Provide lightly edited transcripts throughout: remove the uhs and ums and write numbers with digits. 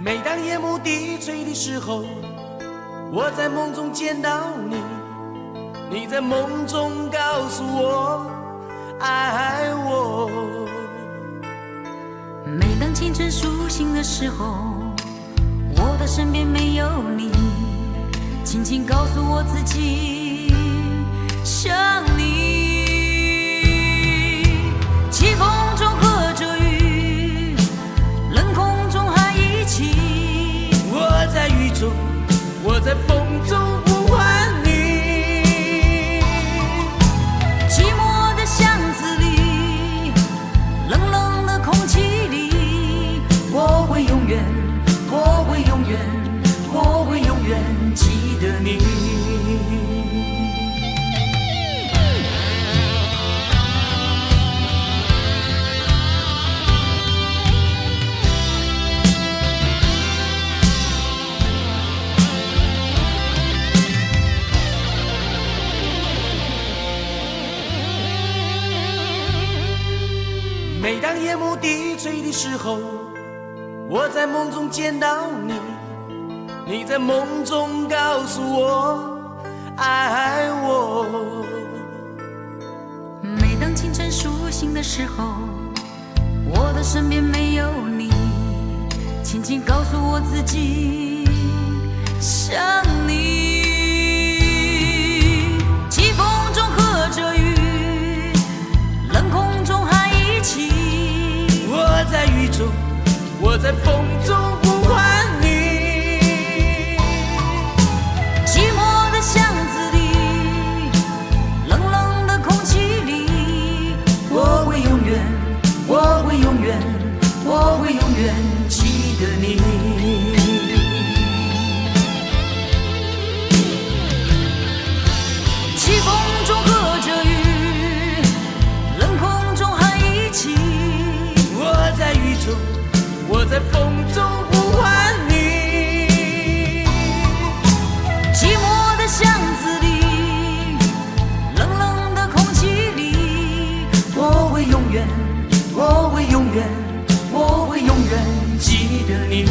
每当夜幕低垂的时候，我在梦中见到你，你在梦中告诉我爱我。每当青春苏醒的时候，我的身边没有你，轻轻告诉我自己想你。起风中和着雨，冷空中还一起。我在雨中，我在风中呼唤你。寂寞的巷子里，冷冷的空气里，我会永远，我会永远，我会永远记得你。每当夜幕低垂的时候，我在梦中见到你，你在梦中告诉我爱我。每当青春苏醒的时候，我的身边没有你，轻轻告诉我自己想你。起风中和着雨，冷空中还一起。我在雨中，我在风中呼唤你。寂寞的巷子里，冷冷的空气里，我会永远，我会永远，我会永远记得你。起风中和着雨，冷空中还一起。我在雨中，我在风中呼唤你。寂寞的巷子里，冷冷的空气里，我会永远，我会永远，我会永远记得你。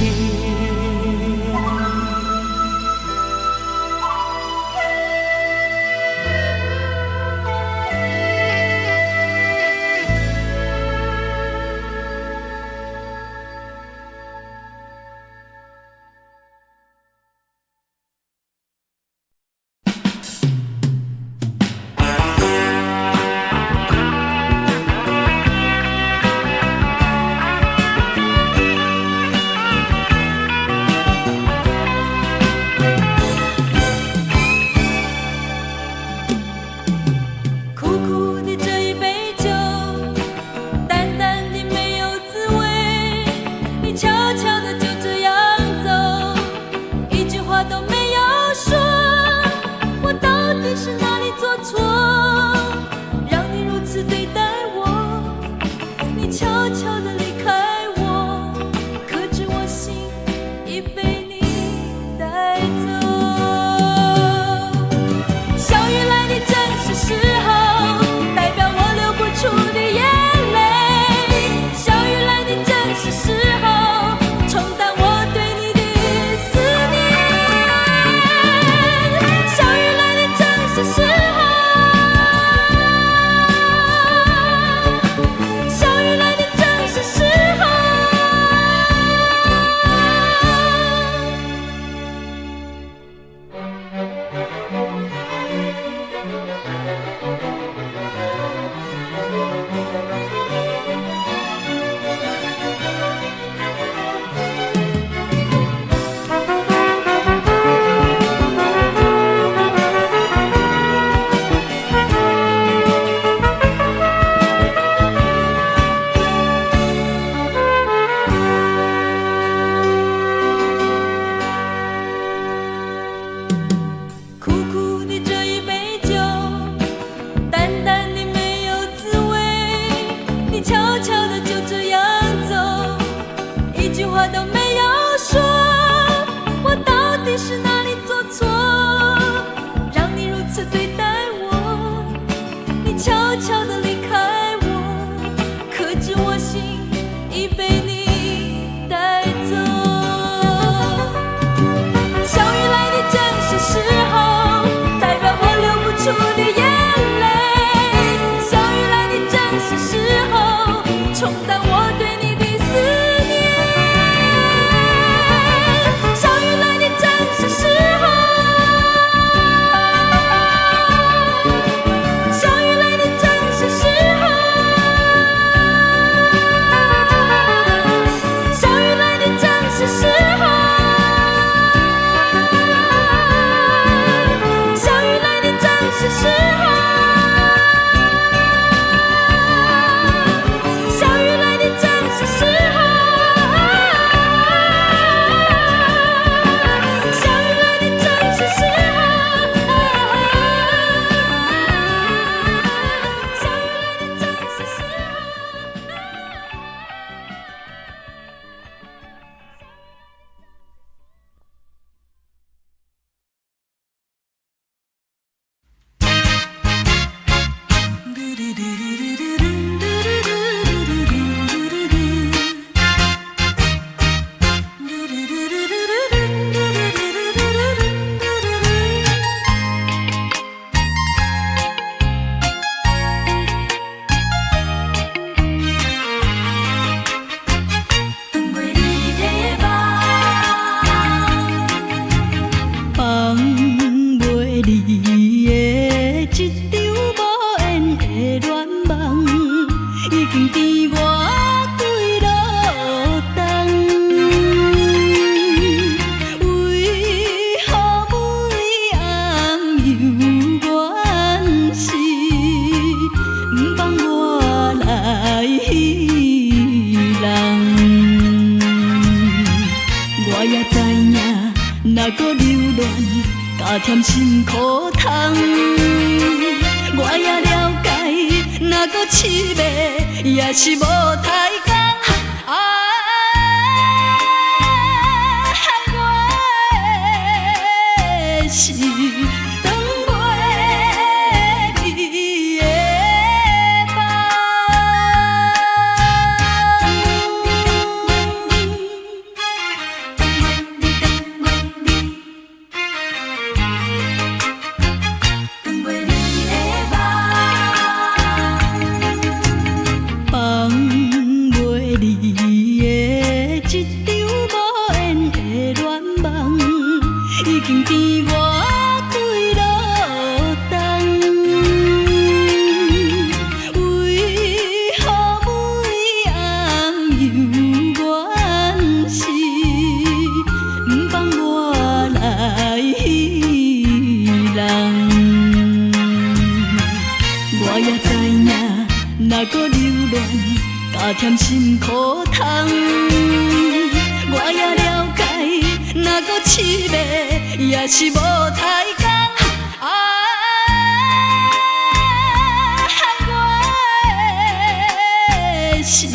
可知我心已被你带走。若搁留恋，加添心苦痛。我也了解，若搁痴迷，也是无太工。我的心。添心苦痛，我也了解，若搁痴迷，也是无太工。我的心。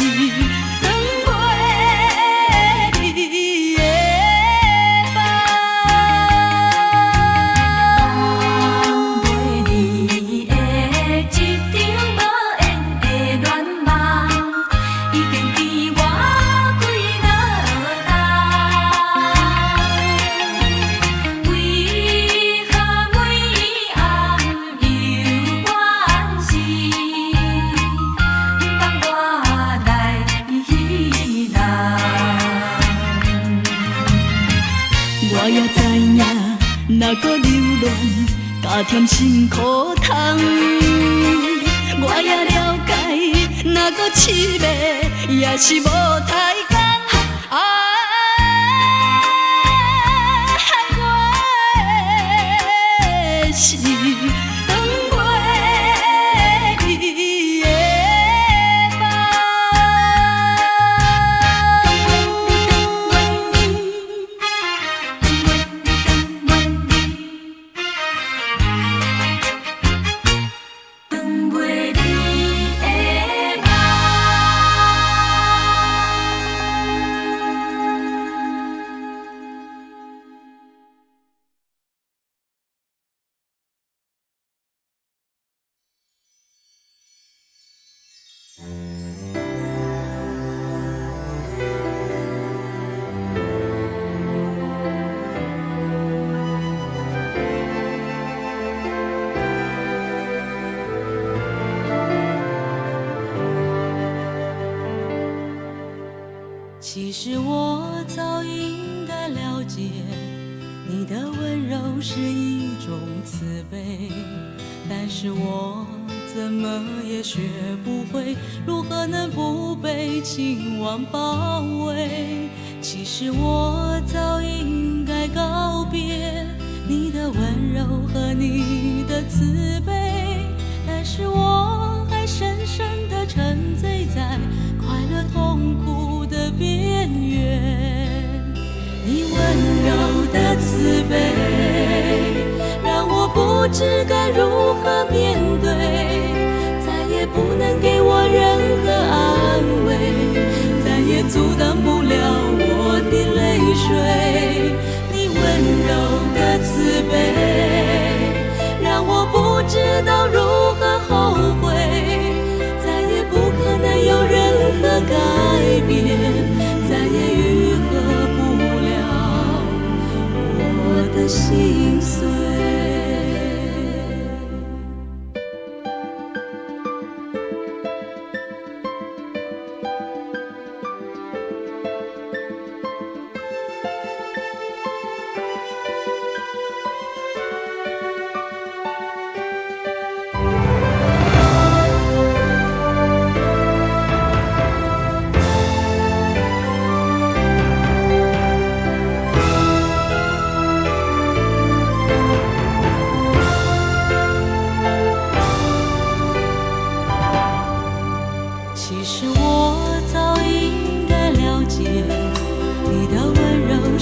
若搁留恋，加添心苦痛。我也了解，若搁痴迷，也是无太工。我的心。其实我早应该了解，你的温柔是一种慈悲，但是我怎么也学不会，如何能不被情网包围。其实我早应该告别你的温柔和你的慈悲，但是我还深深地沉醉在快乐痛苦的边缘。你温柔的慈悲让我不知该如何面对，再也不能给我任何安慰，再也阻挡不了我的泪水。你温柔的慈悲让我不知道如何后悔，再也不可能有任何改变，再也愈合不了我的心碎。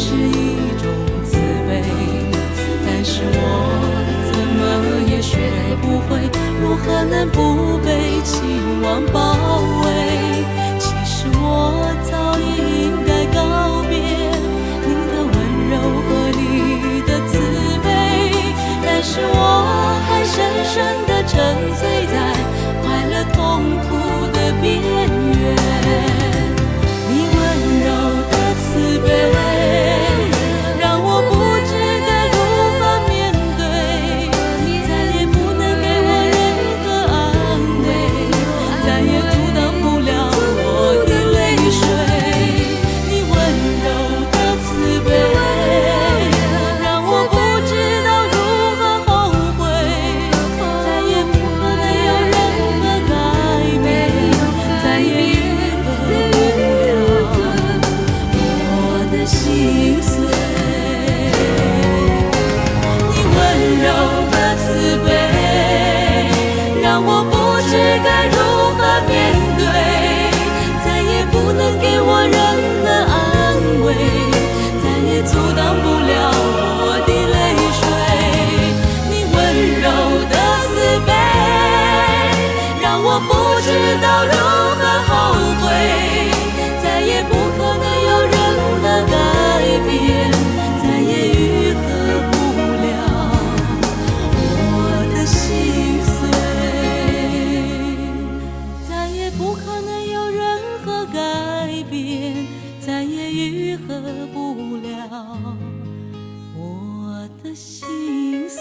是一种慈悲，何能不被期望包围？其实我早已应该告别你的温柔和你的慈悲，但是我还深深地沉醉在快乐痛苦的边缘。你温柔的慈悲，让我不知该如何面对，再也不能给我任何安慰，再也阻挡不了我的泪水。你温柔的慈悲，让我不知道如何后悔，再也不可能有任何改变，再也愈合不了我的心碎。你温柔的慈悲，让我不知该如何面对，再也不能给我任何安慰，再也阻挡不了我的泪水。你温柔的慈悲，让我不知道如何后悔，再也不可能有任何改变，再也愈合不了我的心碎，再也不可能有任何改变，再也愈合不了我的心碎。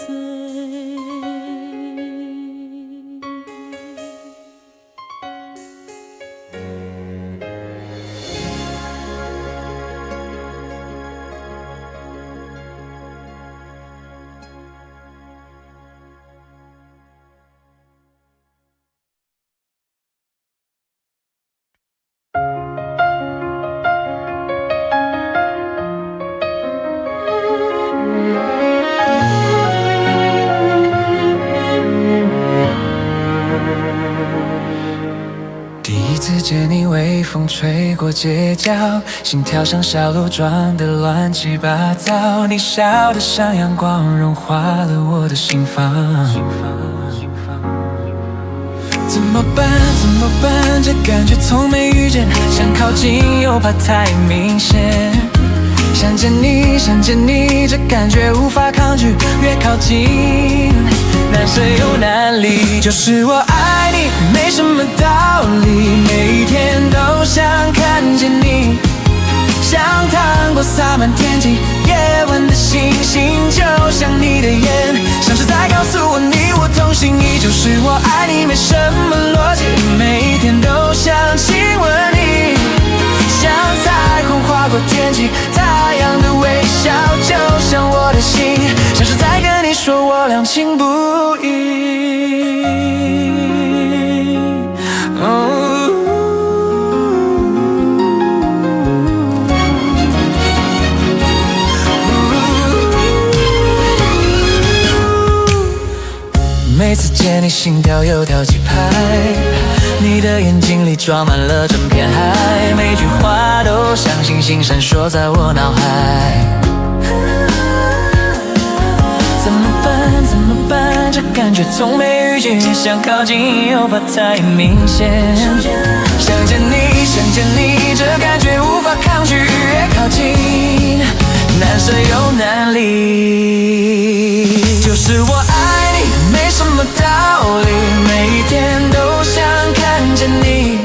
第一次见你，微风吹过街角，心跳像小鹿撞得乱七八糟。你笑得像阳光，融化了我的心房。怎么办？怎么办？这感觉从没遇见，想靠近又怕太明显。想见你，想见你，这感觉无法抗拒，越靠近难舍又难离。就是我爱你，没什么道理，每一天都想看见你，像糖果洒满天际，夜晚的星星就像你的眼，像是在告诉我你我同心意。就是我爱你，没什么逻辑，每一天都想亲吻你，像彩虹划过天际，太阳的微笑就像我的心，像是在跟你说我俩情不移。每次见你心跳又跳几拍，你的眼睛里装满了整片海，每句话都像星星闪烁在我脑海。怎么办？怎么办？这感觉从没遇见，想靠近又怕太明显。想见你，想见你，这感觉无法抗拒，越靠近难舍又难离。就是我爱你，没什么道理，每一天都想看见你，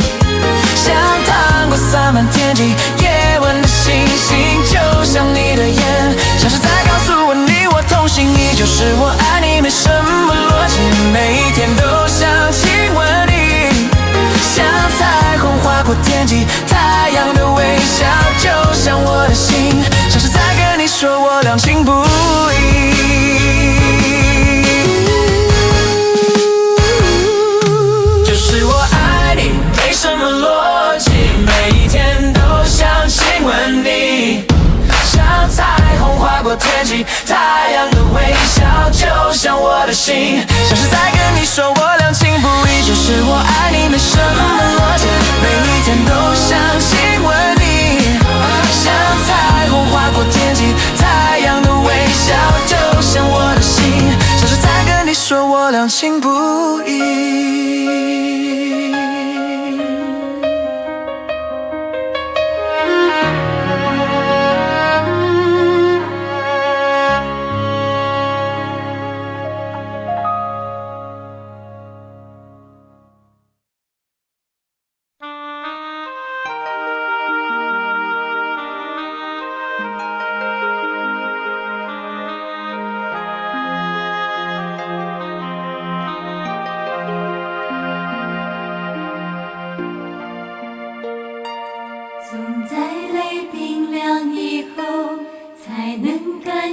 像糖果洒满天际，夜晚的星星就像你的眼，像是在告诉我你我同心意。就是我爱你，没什么逻辑，每一天都想亲吻你，像彩虹划过天际，太阳的微笑就像我的心，像是在跟你说我俩情不移。就是我爱你，没什么逻辑，每一天都想亲吻你，像彩虹划过天际，太阳的微笑就像我的心，像是在跟你说我俩情不移。就是我爱你，没什么逻辑，每一天都想亲吻你，像彩虹划过天际，太阳的微笑就像我的心，像是在跟你说我俩情不移。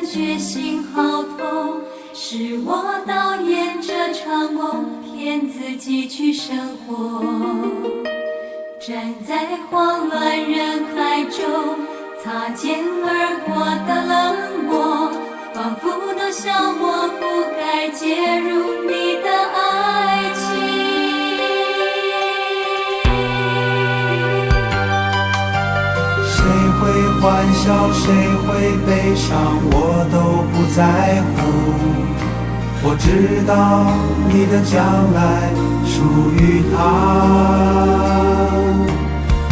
感觉心好痛，是我导演这场梦，骗自己去生活。站在慌乱人海中，擦肩而过的冷漠，仿佛都笑我不该介入你的爱情。谁会欢笑，谁会悲伤，我都不在乎。我知道你的将来属于他，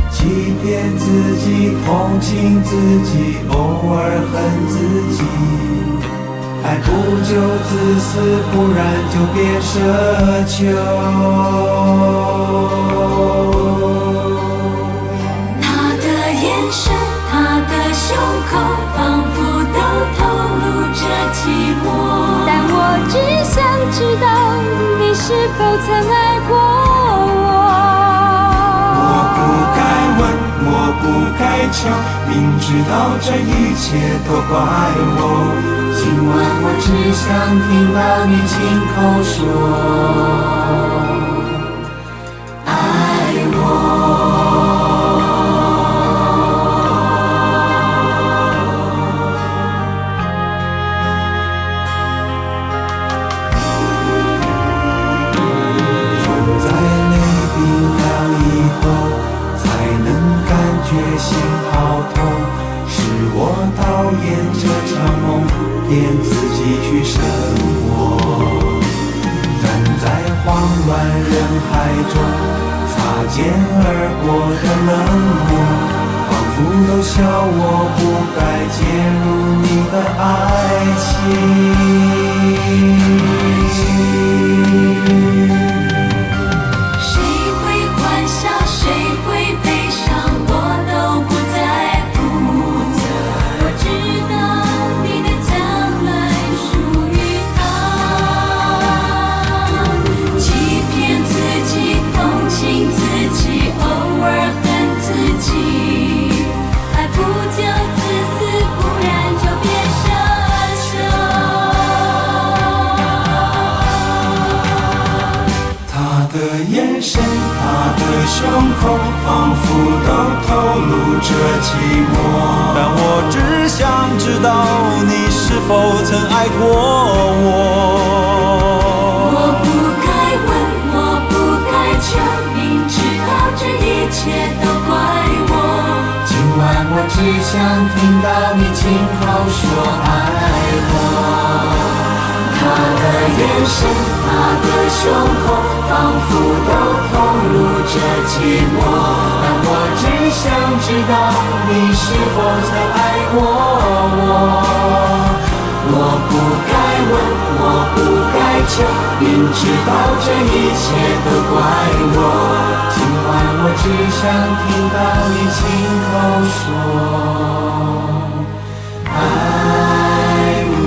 欺骗自己，同情自己，偶尔恨自己。爱不就自私，不然就别奢求。他的眼神，他的胸口，仿佛都透露着寂寞。但我只想知道，你是否曾爱过我？我不该问，我不该求，明知道这一切都怪我。今晚我只想听到你亲口说爱我。总在泪冰凉以后，才能感觉心好痛。是我导演这场梦，骗自己去生活。站在慌乱人海中，擦肩而过的冷漠，仿佛都笑我不该介入你的爱情。谁会欢笑，谁会悲伤，我都不在乎。我知道你的将来属于他，欺骗自己，同情自己，偶尔恨自己。爱不就自私，不然就别奢求。他的眼神，他的胸口，仿佛都透露着寂寞。但我只想知道，你是否曾爱过我。我不该问，我不该求，明知道这一切都怪我。今晚我只想听到你亲口说爱我。他的眼神，他的胸口，仿佛都透露着寂寞。但我只想知道，你是否曾爱过我。我不该问，我不该求，明知道这一切都怪我。今晚我只想听到你亲口说爱我。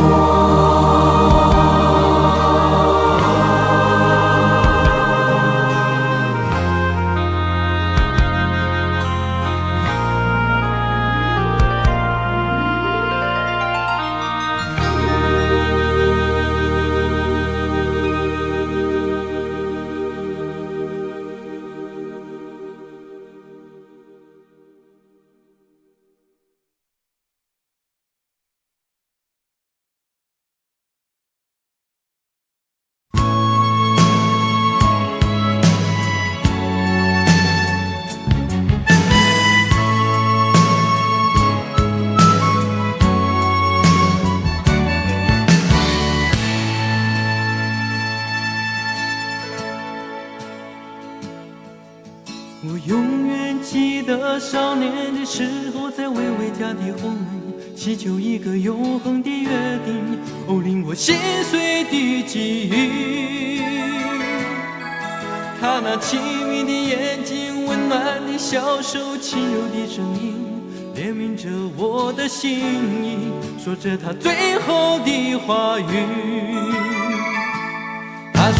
我永远记得少年的时候，在微微家的后门，祈求一个永恒的约定，哦，令我心碎的记忆。他那清明的眼睛，温暖的小手，轻柔的声音，怜悯着我的心意，说着他最后的话语。他说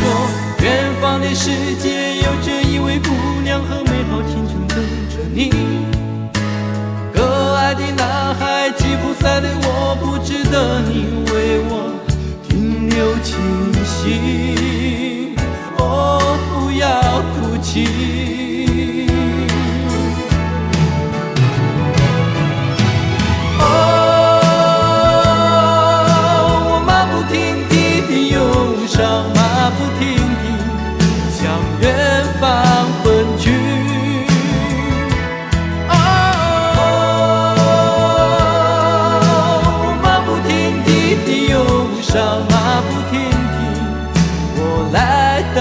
远方的世界有着一位姑娘和美好前程等着你，可爱的男孩吉普赛的我我不值得你为我停留气息。哦，不要哭泣。马不停蹄向远方奔去。马不停蹄的忧伤，马不停蹄，我来到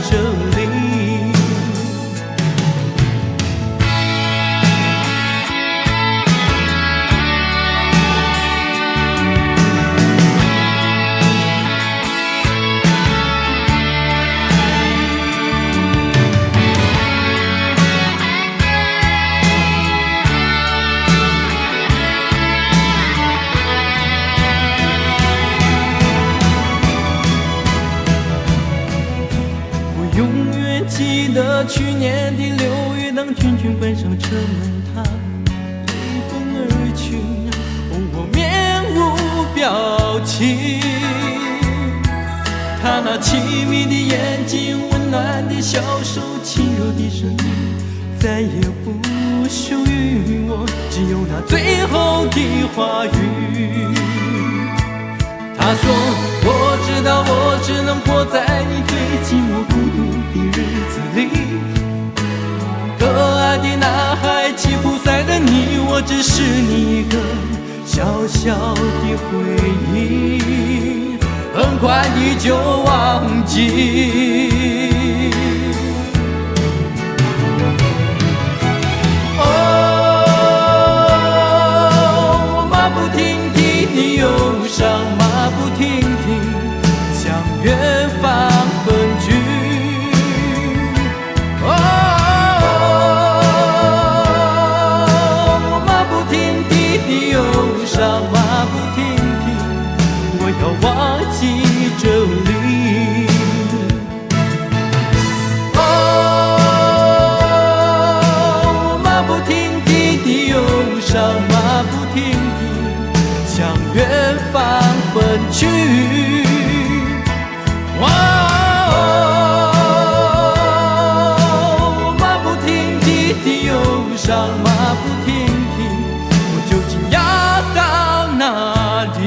这里。去年的6月，当群群奔上车门，他离风而去，我面无表情。他那凄迷的眼睛，温暖的小手，轻柔的声音，再也不属于我，只有那最后的话语。他说：我知道，我只能活在你最寂寞孤独的日子里。可爱的男孩，吉普赛的你，我只是你一个小小的回忆，很快你就忘记。马不停蹄的忧伤，马不停蹄向远方奔去。马不停蹄的忧伤，马不停蹄，我要忘记这里。马不停蹄的忧伤，马不停蹄向远方奔去。马不停蹄的忧伤，马不停蹄，我究竟要到哪里？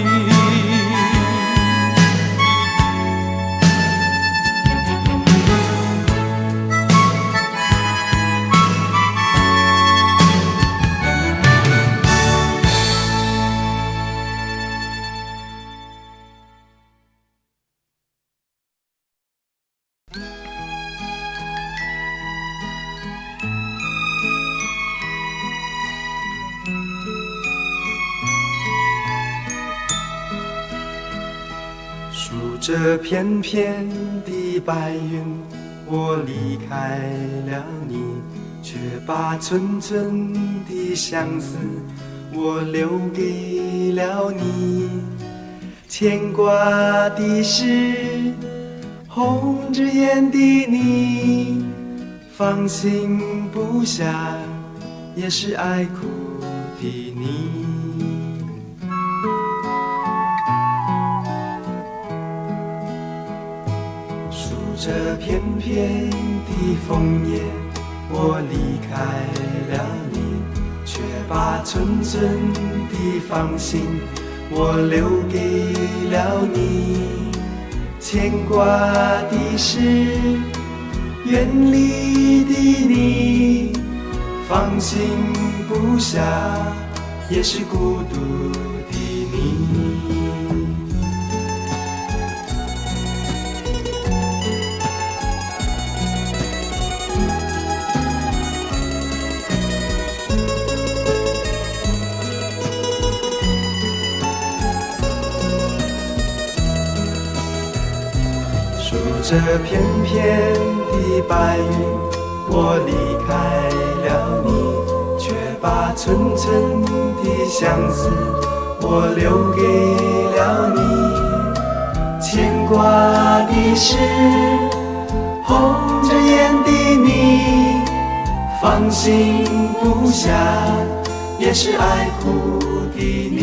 数着片片的白云，我离开了你，却把寸寸的相思我留给了你。牵挂的是红着眼的你，放心不下也是爱哭的你。这片片的枫叶，我离开了你，却把寸寸的芳心我留给了你。牵挂的是远离的你，放心不下也是孤独的你。这片片的白云，我离开了你，却把寸寸的相思我留给了你。牵挂的是红着眼的你，放心不下也是爱哭的你。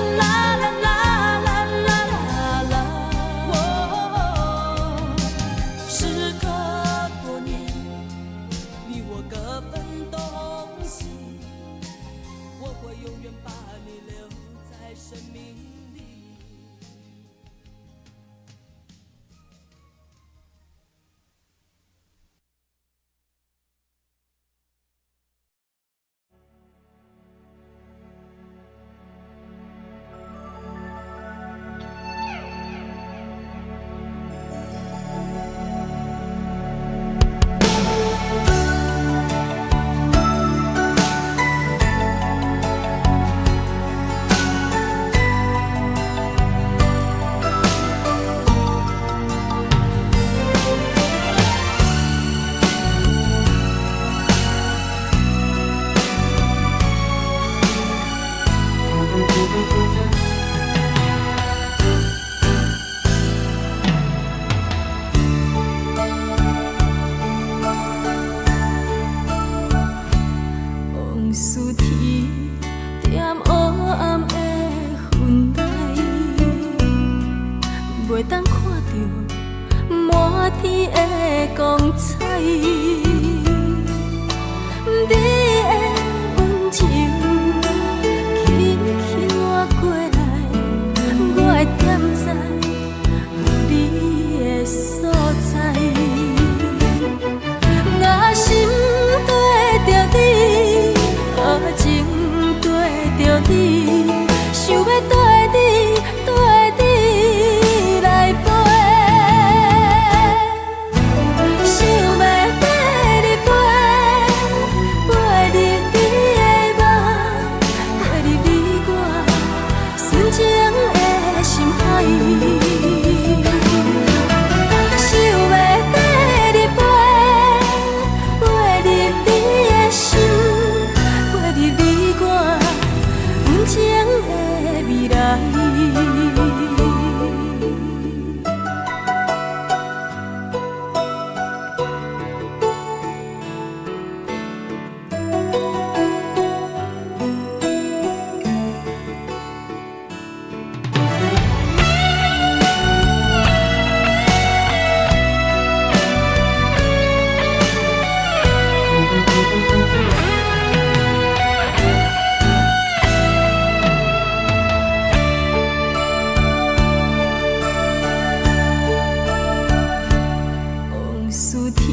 思天，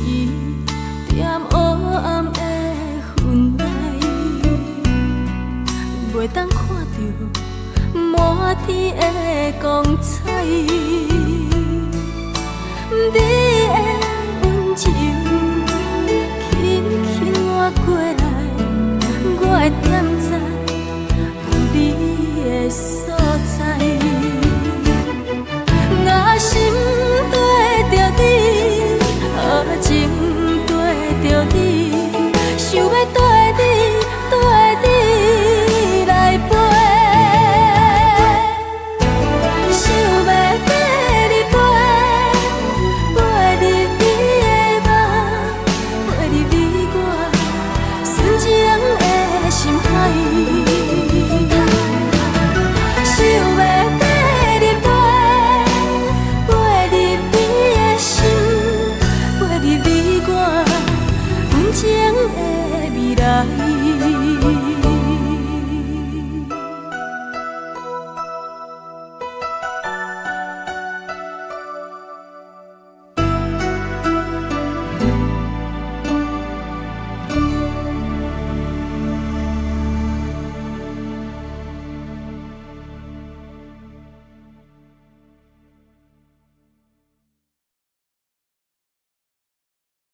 踮黑暗的云内，袂当看到满天的光彩。你的温柔轻轻划过来，我会踮在有你的所在。